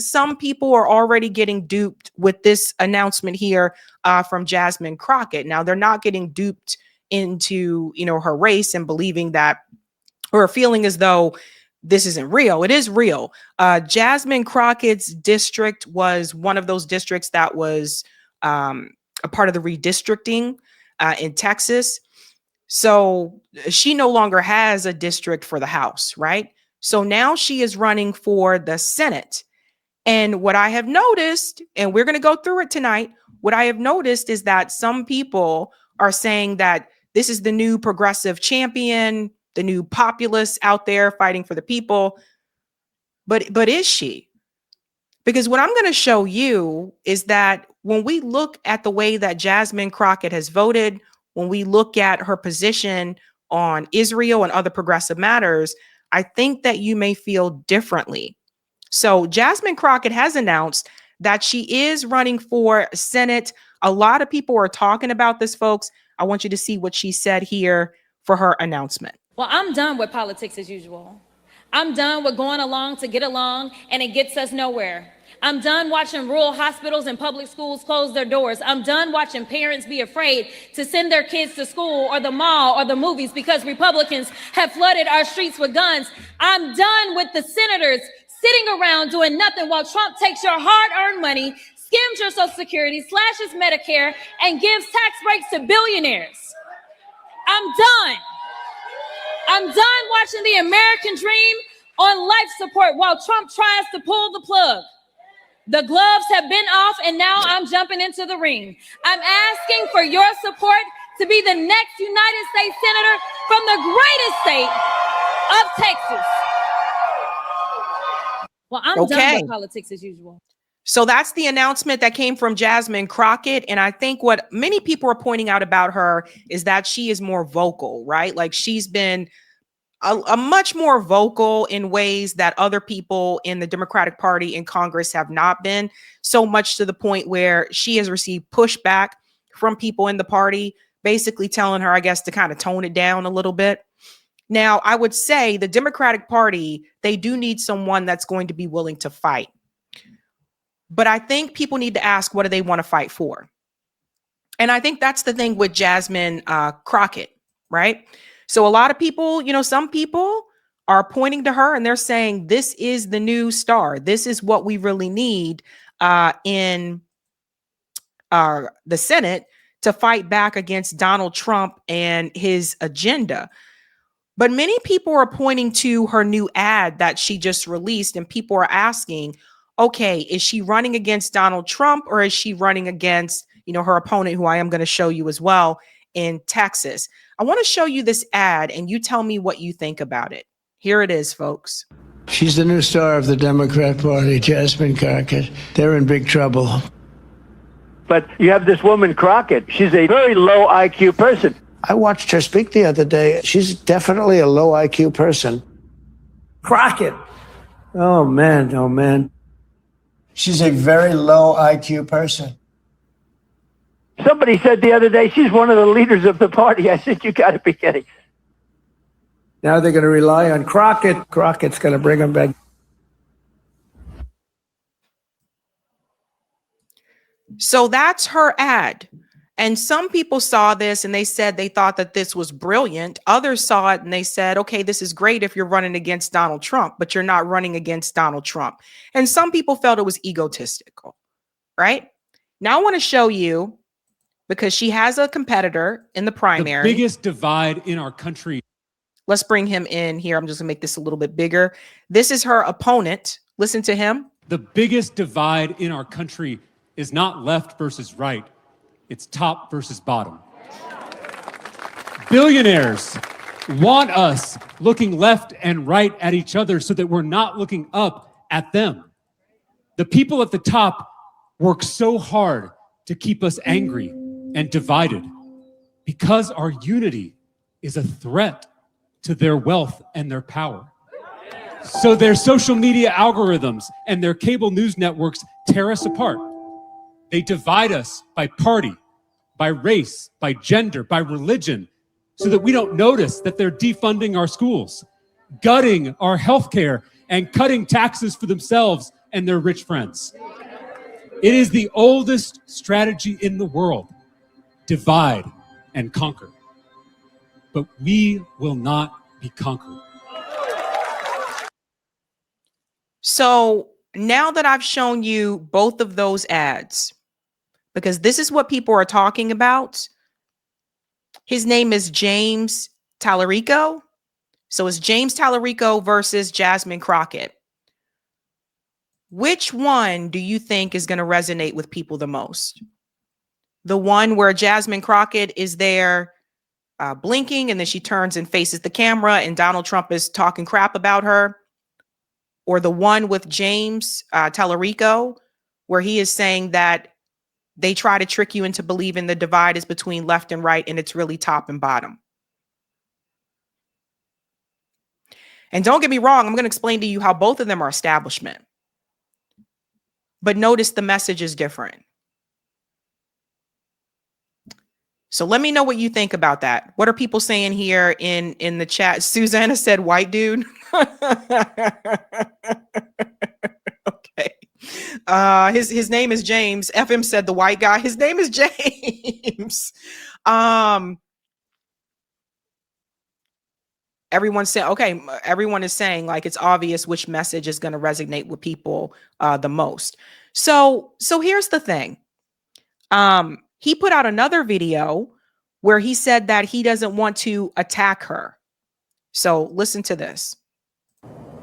some people are already getting duped with this announcement here from Jasmine Crockett. Now, they're not getting duped into, her race and believing that, or feeling as though this isn't real. It is real. Jasmine Crockett's district was one of those districts that was a part of the redistricting in Texas. So she no longer has a district for the House, right? So now she is running for the Senate. And what I have noticed, and we're going to go through it tonight, what I have noticed is that some people are saying that this is the new progressive champion, the new populist out there fighting for the people. But is she? Because what I'm going to show you is that when we look at the way that Jasmine Crockett has voted, when we look at her position on Israel and other progressive matters, I think that you may feel differently. So Jasmine Crockett has announced that she is running for Senate. A lot of people are talking about this, folks. I want you to see what she said here for her announcement. Well, I'm done with politics as usual. I'm done with going along to get along, and it gets us nowhere. I'm done watching rural hospitals and public schools close their doors. I'm done watching parents be afraid to send their kids to school or the mall or the movies because Republicans have flooded our streets with guns. I'm done with the senators sitting around doing nothing while Trump takes your hard-earned money, skims your Social Security, slashes Medicare, and gives tax breaks to billionaires. I'm done. I'm done watching the American dream on life support while Trump tries to pull the plug. The gloves have been off, and now I'm jumping into the ring. I'm asking for your support to be the next United States Senator from the greatest state of Texas. Well, I'm done with politics as usual. So that's the announcement that came from Jasmine Crockett. And I think what many people are pointing out about her is that she is more vocal, right? Like she's been a much more vocal in ways that other people in the Democratic Party in Congress have not been, so much to the point where she has received pushback from people in the party, basically telling her, I guess, to kind of tone it down a little bit. Now, I would say the Democratic Party, they do need someone that's going to be willing to fight. But I think people need to ask, what do they want to fight for? And I think that's the thing with Jasmine Crockett, right? So a lot of people, some people are pointing to her and they're saying, this is the new star. This is what we really need in the Senate to fight back against Donald Trump and his agenda. But many people are pointing to her new ad that she just released, and people are asking, okay, is she running against Donald Trump, or is she running against, her opponent, who I am going to show you as well, in Texas? I want to show you this ad and you tell me what you think about it. Here it is, folks. She's the new star of the Democrat Party, Jasmine Crockett. They're in big trouble. But you have this woman, Crockett. She's a very low IQ person. I watched her speak the other day. She's definitely a low IQ person. Crockett. Oh, man. She's a very low IQ person. Somebody said the other day, she's one of the leaders of the party. I said, you got to be kidding. Now they're going to rely on Crockett. Crockett's going to bring them back. So that's her ad. And some people saw this and they said they thought that this was brilliant. Others saw it and they said, okay, this is great if you're running against Donald Trump, but you're not running against Donald Trump. And some people felt it was egotistical, right? Now I want to show you, because she has a competitor in the primary. The biggest divide in our country. Let's bring him in here. I'm just gonna make this a little bit bigger. This is her opponent. Listen to him. The biggest divide in our country is not left versus right. It's top versus bottom. Billionaires want us looking left and right at each other so that we're not looking up at them. The people at the top work so hard to keep us angry and divided because our unity is a threat to their wealth and their power. So their social media algorithms and their cable news networks tear us apart. They divide us by party, by race, by gender, by religion, so that we don't notice that they're defunding our schools, gutting our healthcare, and cutting taxes for themselves and their rich friends. It is the oldest strategy in the world. Divide and conquer. But we will not be conquered. So now that I've shown you both of those ads, because this is what people are talking about. His name is James Talarico. So it's James Talarico versus Jasmine Crockett. Which one do you think is going to resonate with people the most? The one where Jasmine Crockett is there blinking and then she turns and faces the camera and Donald Trump is talking crap about her? Or the one with James Talarico, where he is saying that they try to trick you into believing the divide is between left and right and it's really top and bottom? And don't get me wrong, I'm going to explain to you how both of them are establishment. But notice the message is different. So let me know what you think about that. What are people saying here in the chat? Susanna said white dude. Okay. His name is James. FM said the white guy. His name is James. Everyone said, okay, everyone is saying like it's obvious which message is going to resonate with people the most. So here's the thing. He put out another video where he said that he doesn't want to attack her. So listen to this.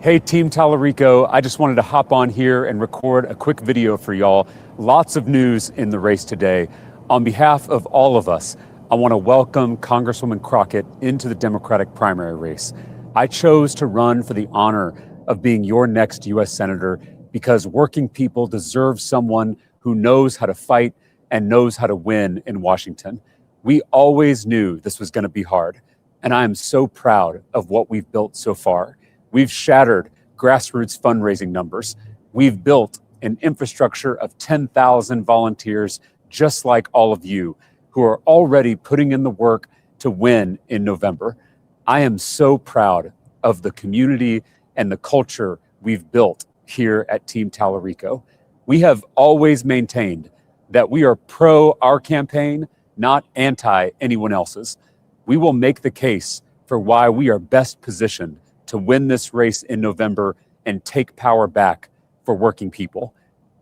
Hey, Team Talarico, I just wanted to hop on here and record a quick video for y'all. Lots of news in the race today. On behalf of all of us, I want to welcome Congresswoman Crockett into the Democratic primary race. I chose to run for the honor of being your next U.S. Senator because working people deserve someone who knows how to fight and knows how to win in Washington. We always knew this was going to be hard, and I am so proud of what we've built so far. We've shattered grassroots fundraising numbers. We've built an infrastructure of 10,000 volunteers, just like all of you, who are already putting in the work to win in November. I am so proud of the community and the culture we've built here at Team Talarico. We have always maintained that we are pro our campaign, not anti anyone else's. We will make the case for why we are best positioned to win this race in November and take power back for working people.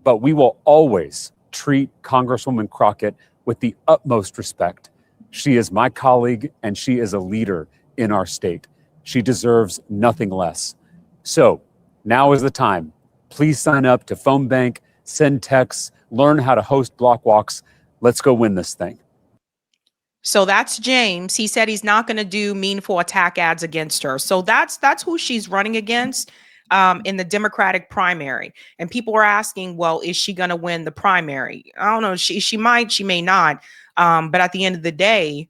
But we will always treat Congresswoman Crockett with the utmost respect. She is my colleague and she is a leader in our state. She deserves nothing less. So now is the time. Please sign up to Phone Bank, send texts, learn how to host block walks. Let's go win this thing. So that's James. He said he's not going to do meaningful attack ads against her. So that's who she's running against in the Democratic primary. And people are asking, well, is she going to win the primary? I don't know. She might, she may not. But at the end of the day,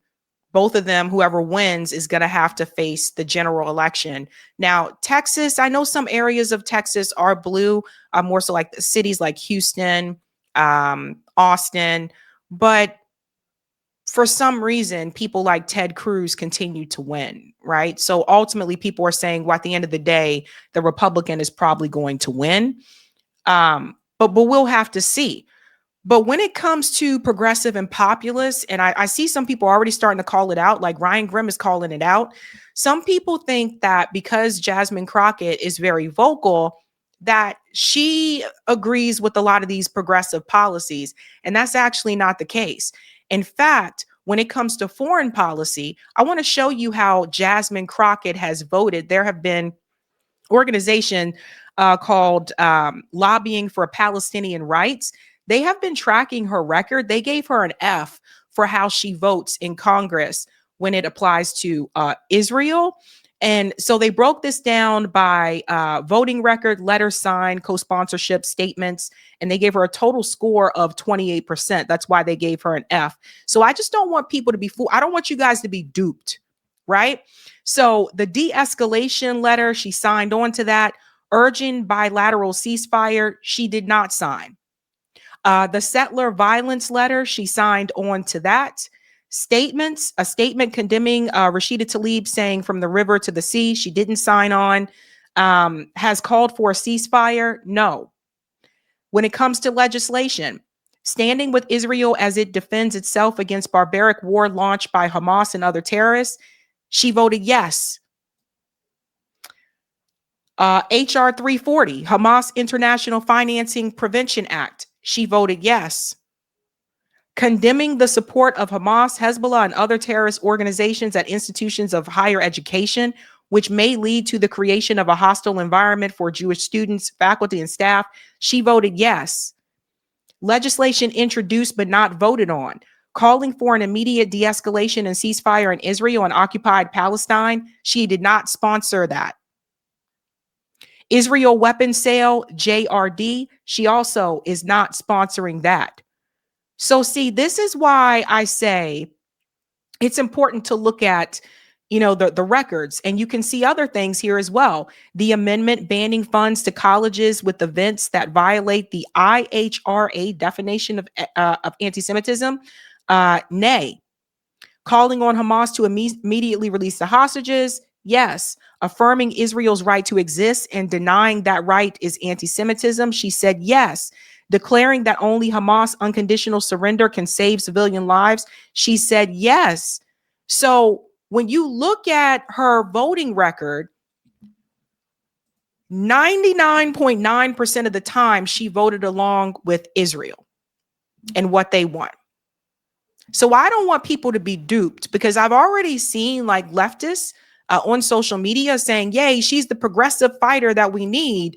both of them, whoever wins, is going to have to face the general election. Now, Texas, I know some areas of Texas are blue, more so like the cities like Houston, Austin, but for some reason, people like Ted Cruz continue to win, right? So ultimately, people are saying, well, at the end of the day, the Republican is probably going to win. But we'll have to see. But when it comes to progressive and populist, and I see some people already starting to call it out, like Ryan Grimm is calling it out. Some people think that because Jasmine Crockett is very vocal, that she agrees with a lot of these progressive policies. And that's actually not the case. In fact, when it comes to foreign policy, I want to show you how Jasmine Crockett has voted. There have been organization called Lobbying for Palestinian Rights. They have been tracking her record. They gave her an F for how she votes in Congress when it applies to Israel. And so they broke this down by voting record, letters signed, co-sponsorship statements, and they gave her a total score of 28%. That's why they gave her an F. So I just don't want people to be fooled. I don't want you guys to be duped, right? So the de-escalation letter, she signed on to that. Urging bilateral ceasefire, she did not sign. The settler violence letter, she signed on to that. Statements, a statement condemning Rashida Tlaib saying from the river to the sea, she didn't sign on. Has called for a ceasefire? No. When it comes to legislation, standing with Israel as it defends itself against barbaric war launched by Hamas and other terrorists, she voted yes. HR 340, Hamas International Financing Prevention Act, she voted yes. Condemning the support of Hamas, Hezbollah, and other terrorist organizations at institutions of higher education, which may lead to the creation of a hostile environment for Jewish students, faculty, and staff, she voted yes. Legislation introduced but not voted on, calling for an immediate de-escalation and ceasefire in Israel and occupied Palestine, she did not sponsor that. Israel weapons sale, JRD, she also is not sponsoring that. So see, this is why I say it's important to look at, the records, and you can see other things here as well. The amendment banning funds to colleges with events that violate the IHRA definition of anti-Semitism, nay. Calling on Hamas to immediately release the hostages, yes. Affirming Israel's right to exist and denying that right is anti-Semitism, she said yes. Declaring that only Hamas unconditional surrender can save civilian lives, she said yes. So when you look at her voting record, 99.9% of the time she voted along with Israel and what they want. So I don't want people to be duped, because I've already seen like leftists on social media saying, yay, she's the progressive fighter that we need,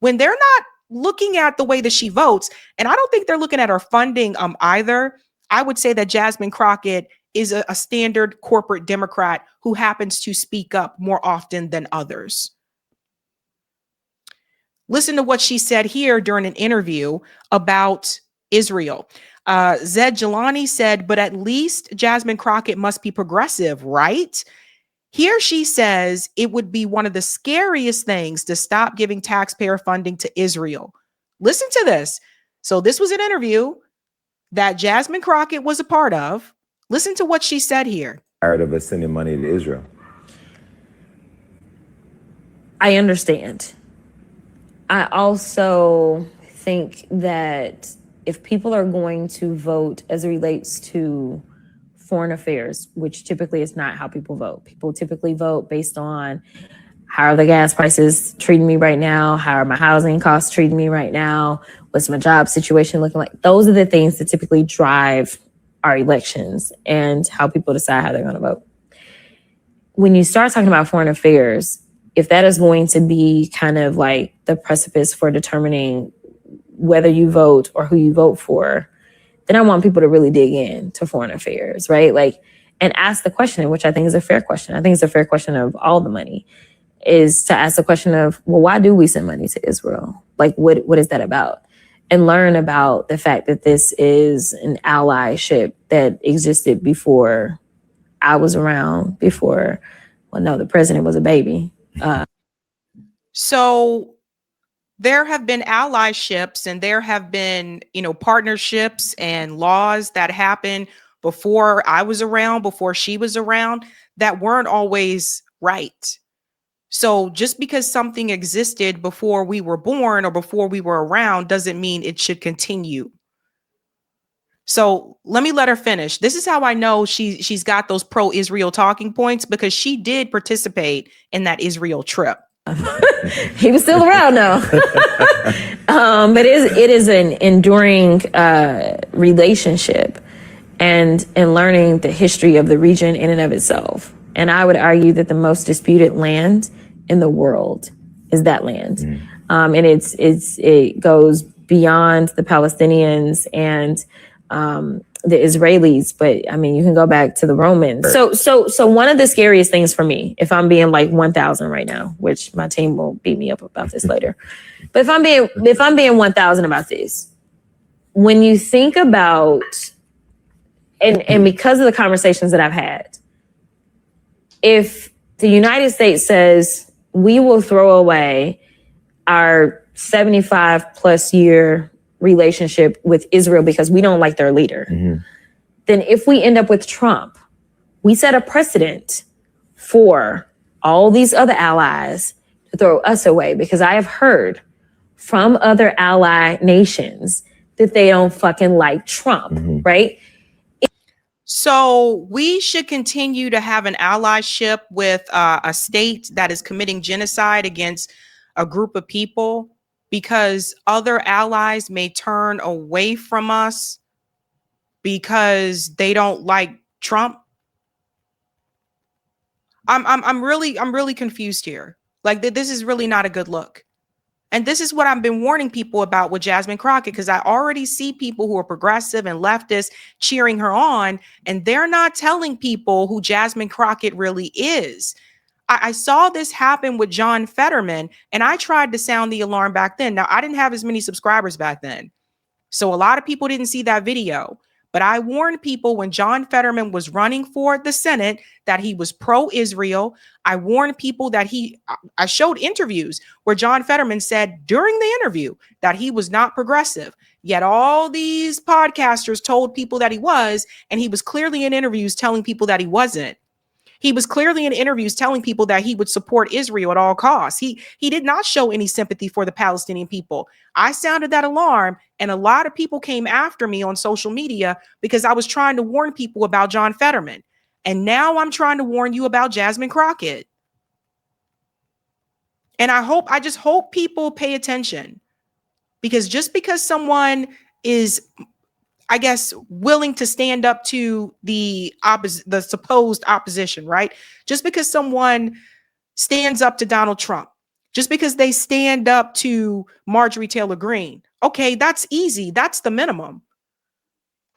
when they're not looking at the way that she votes. And I don't think they're looking at her funding either. I would say that Jasmine Crockett is a standard corporate Democrat who happens to speak up more often than others. Listen to what she said here during an interview about Israel. Zed Jelani said, but at least Jasmine Crockett must be progressive, right? Here she says it would be one of the scariest things to stop giving taxpayer funding to Israel. Listen to this. So this was an interview that Jasmine Crockett was a part of. Listen to what she said here. Tired of us sending money to Israel. I understand. I also think that if people are going to vote as it relates to foreign affairs, which typically is not how people vote. People typically vote based on how are the gas prices treating me right now? How are my housing costs treating me right now? What's my job situation looking like? Those are the things that typically drive our elections and how people decide how they're going to vote. When you start talking about foreign affairs, if that is going to be kind of like the precipice for determining whether you vote or who you vote for, then I want people to really dig in to foreign affairs, right? Like, and ask the question, which I think is a fair question. I think it's a fair question of all the money, is to ask the question of, well, why do we send money to Israel? Like, what is that about? And learn about the fact that this is an allyship that existed before I was around, before, well, no, the president was a baby. So there have been allyships and there have been, partnerships and laws that happened before I was around, before she was around, that weren't always right. So just because something existed before we were born or before we were around doesn't mean it should continue. So let me let her finish. This is how I know she's got those pro-Israel talking points, because she did participate in that Israel trip. He was still around now. But it is an enduring relationship and learning the history of the region in and of itself. And I would argue that the most disputed land in the world is that land. And it goes beyond the Palestinians and the Israelis, but I mean, you can go back to the Romans. So one of the scariest things for me, if I'm being like 1,000 right now, which my team will beat me up about this later, but if I'm being 1,000 about this, when you think about, and because of the conversations that I've had, if the United States says we will throw away our 75 plus year relationship with Israel because we don't like their leader, then if we end up with Trump, we set a precedent for all these other allies to throw us away. Because I have heard from other ally nations that they don't fucking like Trump, right? So we should continue to have an allyship with a state that is committing genocide against a group of people because other allies may turn away from us because they don't like Trump. I'm really confused here. Like this is really not a good look. And this is what I've been warning people about with Jasmine Crockett, because I already see people who are progressive and leftist cheering her on, and they're not telling people who Jasmine Crockett really is. I saw this happen with John Fetterman, and I tried to sound the alarm back then. Now, I didn't have as many subscribers back then, so a lot of people didn't see that video. But I warned people when John Fetterman was running for the Senate that he was pro-Israel. I warned people that I showed interviews where John Fetterman said during the interview that he was not progressive. Yet all these podcasters told people that he was, and he was clearly in interviews telling people that he wasn't. He was clearly in interviews telling people that he would support Israel at all costs. He did not show any sympathy for the Palestinian people. I sounded that alarm, and a lot of people came after me on social media because I was trying to warn people about John Fetterman. And now I'm trying to warn you about Jasmine Crockett. And I just hope people pay attention, because just because someone is, I guess, willing to stand up to the supposed opposition, right? Just because someone stands up to Donald Trump, just because they stand up to Marjorie Taylor Greene, okay, that's easy. That's the minimum.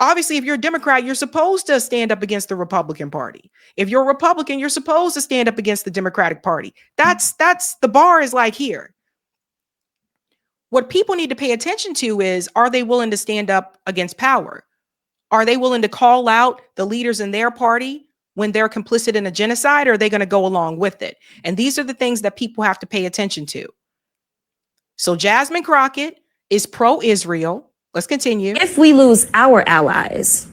Obviously, if you're a Democrat, you're supposed to stand up against the Republican Party. If you're a Republican, you're supposed to stand up against the Democratic Party. That's the bar is like here. What people need to pay attention to is, are they willing to stand up against power? Are they willing to call out the leaders in their party when they're complicit in a genocide, or are they going to go along with it? And these are the things that people have to pay attention to. So Jasmine Crockett is pro-Israel. Let's continue. If we lose our allies,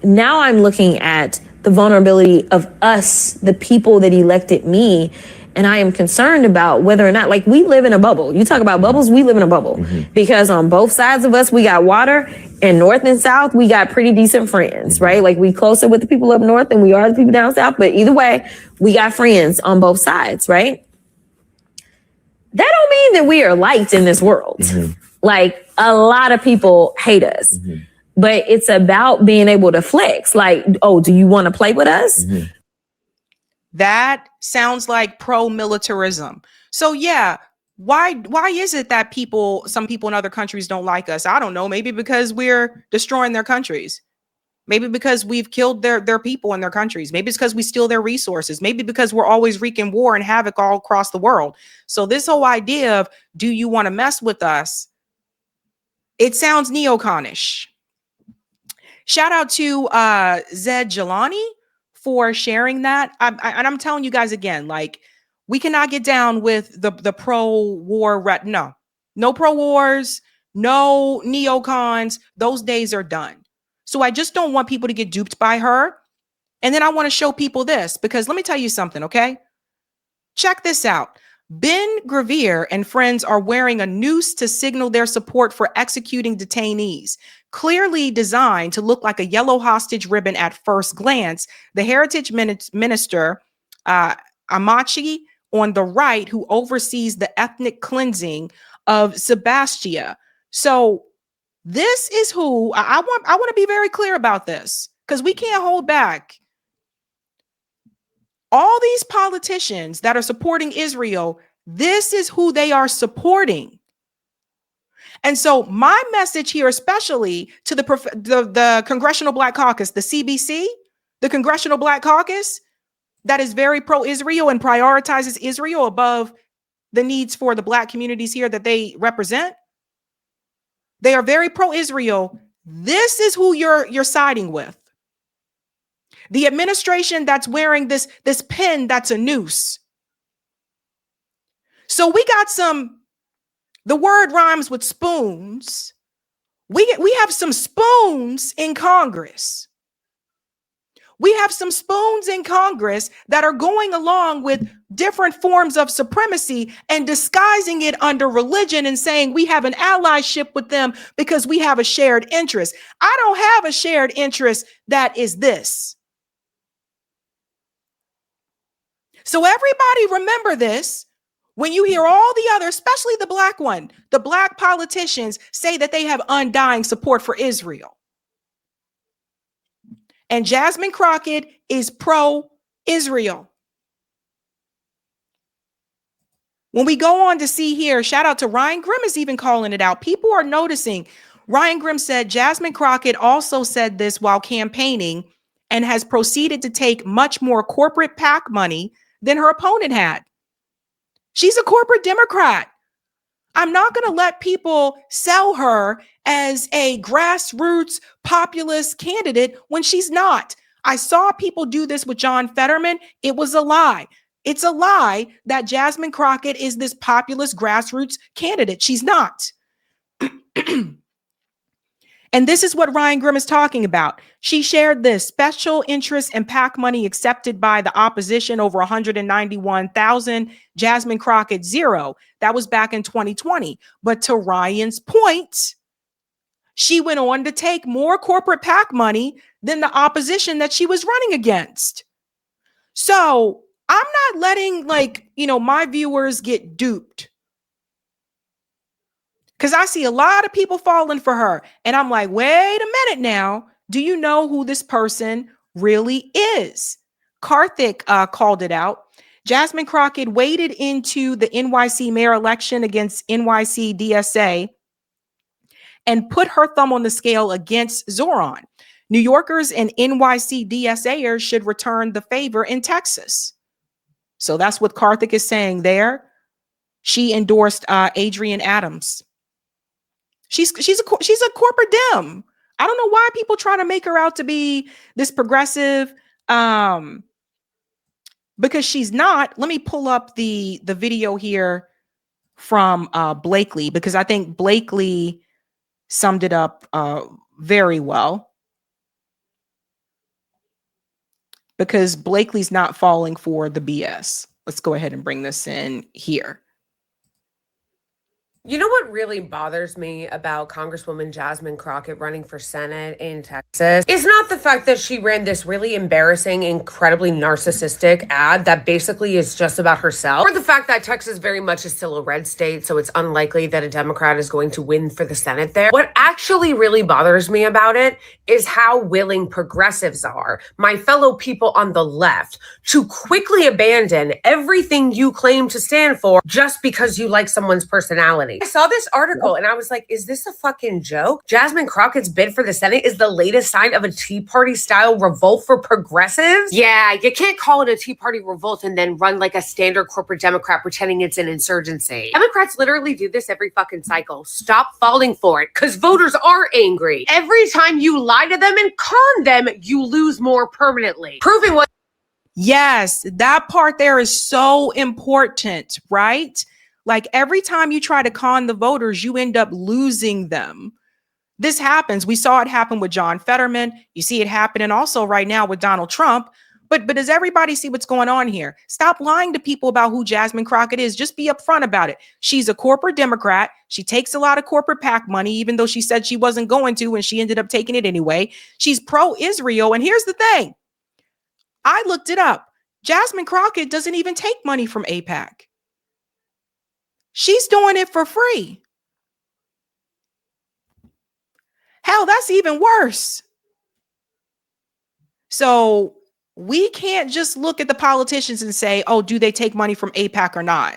now I'm looking at the vulnerability of us, the people that elected me. And I am concerned about whether or not, like, we live in a bubble. You talk about bubbles, we live in a bubble. Because on both sides of us, we got water, and north and south, we got pretty decent friends, right? Like, we closer with the people up north than we are the people down south. But either way, we got friends on both sides, right? That don't mean that we are liked in this world. Like, a lot of people hate us. But it's about being able to flex. Like, oh, do you want to play with us? That sounds like pro-militarism. So yeah, why is it that some people in other countries don't like us? I don't know. Maybe because we're destroying their countries. Maybe because we've killed their people in their countries. Maybe it's because we steal their resources. Maybe because we're always wreaking war and havoc all across the world. So this whole idea of, do you want to mess with us? It sounds neoconish. Shout out to Zed Jelani for sharing that. And I'm telling you guys again, like, we cannot get down with the pro-war. No pro-wars, no neocons. Those days are done. So I just don't want people to get duped by her. And then I want to show people this, because let me tell you something, okay? Check this out. Ben Gravier and friends are wearing a noose to signal their support for executing detainees. Clearly designed to look like a yellow hostage ribbon at first glance, the heritage minister, Amachi, on the right, who oversees the ethnic cleansing of Sebastia. So this is who I want to be very clear about this, because we can't hold back. All these politicians that are supporting Israel, this is who they are supporting. And so my message here, especially to the Congressional Black Caucus, the CBC, the Congressional Black Caucus, that is very pro-Israel and prioritizes Israel above the needs for the Black communities here that they represent. They are very pro-Israel. This is who you're siding with. The administration that's wearing this pin that's a noose. So we got the word rhymes with spoons. We have some spoons in Congress. We have some spoons in Congress that are going along with different forms of supremacy and disguising it under religion and saying we have an allyship with them because we have a shared interest. I don't have a shared interest that is this. So everybody remember this. When you hear all the other, especially the black politicians say that they have undying support for Israel. And Jasmine Crockett is pro-Israel. When we go on to see here, shout out to Ryan Grimm is even calling it out. People are noticing. Ryan Grimm said Jasmine Crockett also said this while campaigning and has proceeded to take much more corporate PAC money than her opponent had. She's a corporate Democrat. I'm not going to let people sell her as a grassroots populist candidate when she's not. I saw people do this with John Fetterman. It was a lie. It's a lie that Jasmine Crockett is this populist grassroots candidate. She's not. And this is what Ryan Grimm is talking about. She shared this special interest and PAC money accepted by the opposition over 191,000. Jasmine Crockett, 0. That was back in 2020. But to Ryan's point, she went on to take more corporate PAC money than the opposition that she was running against. So I'm not letting my viewers get duped. Because I see a lot of people falling for her. And I'm like, wait a minute now. Do you know who this person really is? Karthik called it out. Jasmine Crockett waded into the NYC mayor election against NYC DSA and put her thumb on the scale against Zoran. New Yorkers and NYC DSAers should return the favor in Texas. So that's what Karthik is saying there. She endorsed Adrienne Adams. She's a corporate Dem. I don't know why people try to make her out to be this progressive, because she's not. Let me pull up the video here from Blakely, because I think Blakely summed it up very well. Because Blakely's not falling for the BS. Let's go ahead and bring this in here. You know what really bothers me about Congresswoman Jasmine Crockett running for Senate in Texas is not the fact that she ran this really embarrassing, incredibly narcissistic ad that basically is just about herself, or the fact that Texas very much is still a red state, so it's unlikely that a Democrat is going to win for the Senate there. What actually really bothers me about it is how willing progressives are, my fellow people on the left, to quickly abandon everything you claim to stand for just because you like someone's personality. I saw this article and I was like, is this a fucking joke? Jasmine Crockett's bid for the Senate is the latest sign of a Tea Party style revolt for progressives? Yeah, you can't call it a Tea Party revolt and then run like a standard corporate Democrat pretending it's an insurgency. Democrats literally do this every fucking cycle. Stop falling for it, because voters are angry. Every time you lie to them and con them, you lose more permanently. Proving what. Yes, that part there is so important, right? Like every time you try to con the voters, you end up losing them. This happens. We saw it happen with John Fetterman. You see it happening also right now with Donald Trump. But does everybody see what's going on here? Stop lying to people about who Jasmine Crockett is. Just be upfront about it. She's a corporate Democrat. She takes a lot of corporate PAC money, even though she said she wasn't going to, and she ended up taking it anyway. She's pro-Israel. And here's the thing. I looked it up. Jasmine Crockett doesn't even take money from AIPAC. She's doing it for free. Hell, that's even worse. So we can't just look at the politicians and say, oh, do they take money from AIPAC or not?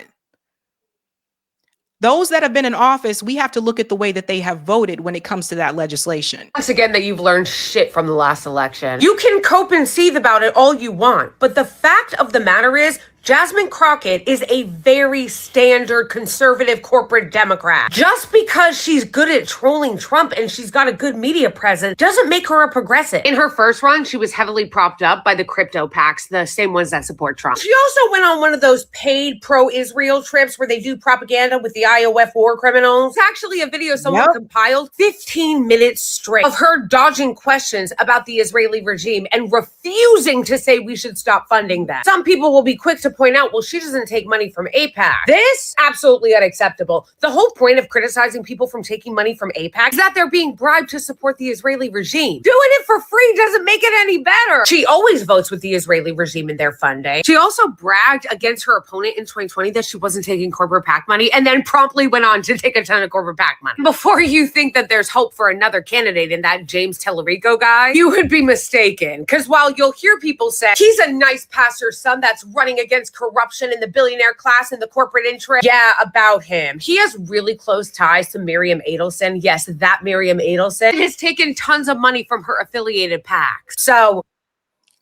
Those that have been in office, we have to look at the way that they have voted when it comes to that legislation. Once again, that you've learned shit from the last election. You can cope and seethe about it all you want, but the fact of the matter is, Jasmine Crockett is a very standard conservative corporate Democrat. Just because she's good at trolling Trump and she's got a good media presence doesn't make her a progressive. In her first run, she was heavily propped up by the crypto PACs, the same ones that support Trump. She also went on one of those paid pro-Israel trips where they do propaganda with the IOF war criminals. It's actually a video someone compiled, 15 minutes straight of her dodging questions about the Israeli regime and refusing to say we should stop funding them. Some people will be quick to point out, well, she doesn't take money from AIPAC. This, absolutely unacceptable. The whole point of criticizing people from taking money from AIPAC is that they're being bribed to support the Israeli regime. Doing it for free doesn't make it any better. She always votes with the Israeli regime in their funding. She also bragged against her opponent in 2020 that she wasn't taking corporate PAC money and then promptly went on to take a ton of corporate PAC money. Before you think that there's hope for another candidate in that James Talarico guy, you would be mistaken. Because while you'll hear people say, he's a nice pastor's son that's running against corruption in the billionaire class and the corporate interest. Yeah, about him. He has really close ties to Miriam Adelson. Yes, that Miriam Adelson has taken tons of money from her affiliated PACs.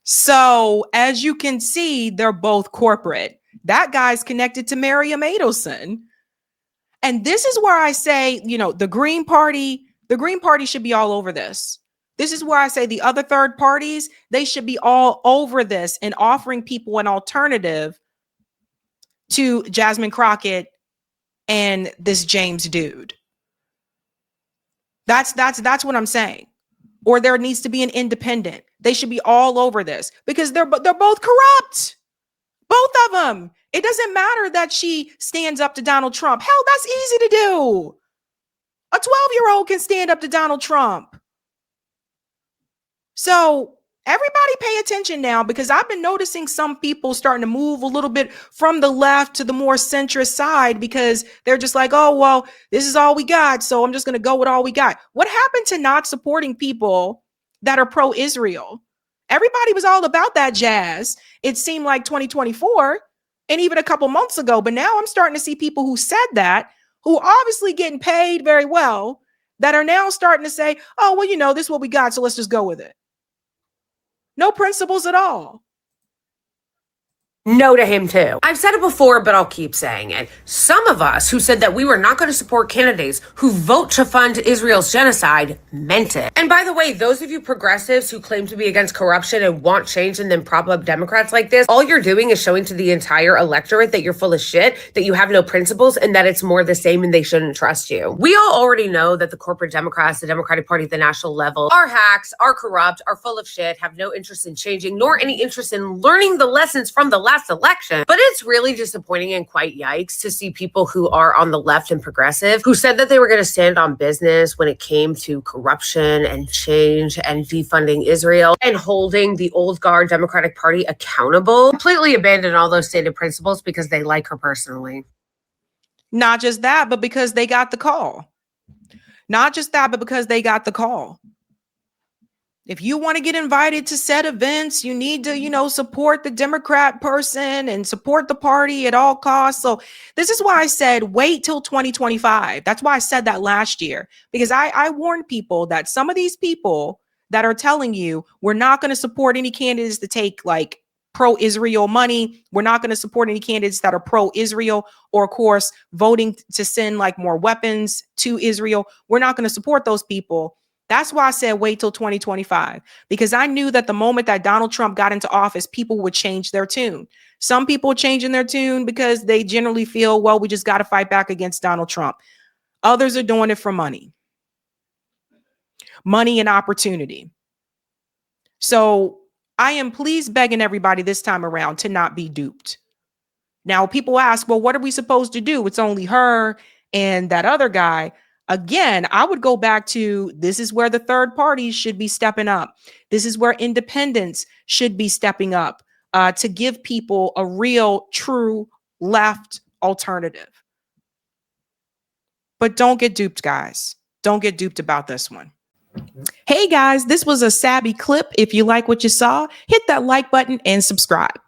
So as you can see, they're both corporate. That guy's connected to Miriam Adelson. And this is where I say, the Green Party should be all over this. This is where I say the other third parties, they should be all over this and offering people an alternative to Jasmine Crockett and this James dude. That's what I'm saying. Or there needs to be an independent. They should be all over this because they're both corrupt. Both of them. It doesn't matter that she stands up to Donald Trump. Hell, that's easy to do. A 12-year-old can stand up to Donald Trump. So everybody pay attention now, because I've been noticing some people starting to move a little bit from the left to the more centrist side because they're just like, oh, well, this is all we got, so I'm just going to go with all we got. What happened to not supporting people that are pro-Israel? Everybody was all about that jazz. It seemed like 2024 and even a couple months ago. But now I'm starting to see people who said that, who are obviously getting paid very well, that are now starting to say, oh, well, this is what we got, so let's just go with it. No principles at all. No to him too. I've said it before, but I'll keep saying it. Some of us who said that we were not going to support candidates who vote to fund Israel's genocide meant it. And by the way, those of you progressives who claim to be against corruption and want change and then prop up Democrats like this, all you're doing is showing to the entire electorate that you're full of shit, that you have no principles, and that it's more the same and they shouldn't trust you. We all already know that the corporate Democrats, the Democratic Party at the national level, are hacks, are corrupt, are full of shit, have no interest in changing, nor any interest in learning the lessons from the last election. But it's really disappointing and quite yikes to see people who are on the left and progressive who said that they were going to stand on business when it came to corruption and change and defunding Israel and holding the old guard Democratic Party accountable, completely abandon all those stated principles because they like her personally. Not just that, but because they got the call. Not just that, but because they got the call. If you want to get invited to said events, you need to, support the Democrat person and support the party at all costs. So this is why I said, wait till 2025. That's why I said that last year, because I warned people that some of these people that are telling you we're not going to support any candidates to take like pro-Israel money. We're not going to support any candidates that are pro-Israel or, of course, voting to send like more weapons to Israel. We're not going to support those people. That's why I said wait till 2025, because I knew that the moment that Donald Trump got into office, people would change their tune. Some people changing their tune because they generally feel, well, we just got to fight back against Donald Trump. Others are doing it for money and opportunity. So I am pleased begging everybody this time around to not be duped. Now, people ask, well, what are we supposed to do? It's only her and that other guy. Again, I would go back to this is where the third parties should be stepping up. This is where independents should be stepping up to give people a real, true left alternative. But don't get duped, guys. Don't get duped about this one. Hey, guys, this was a Sabby clip. If you like what you saw, hit that like button and subscribe.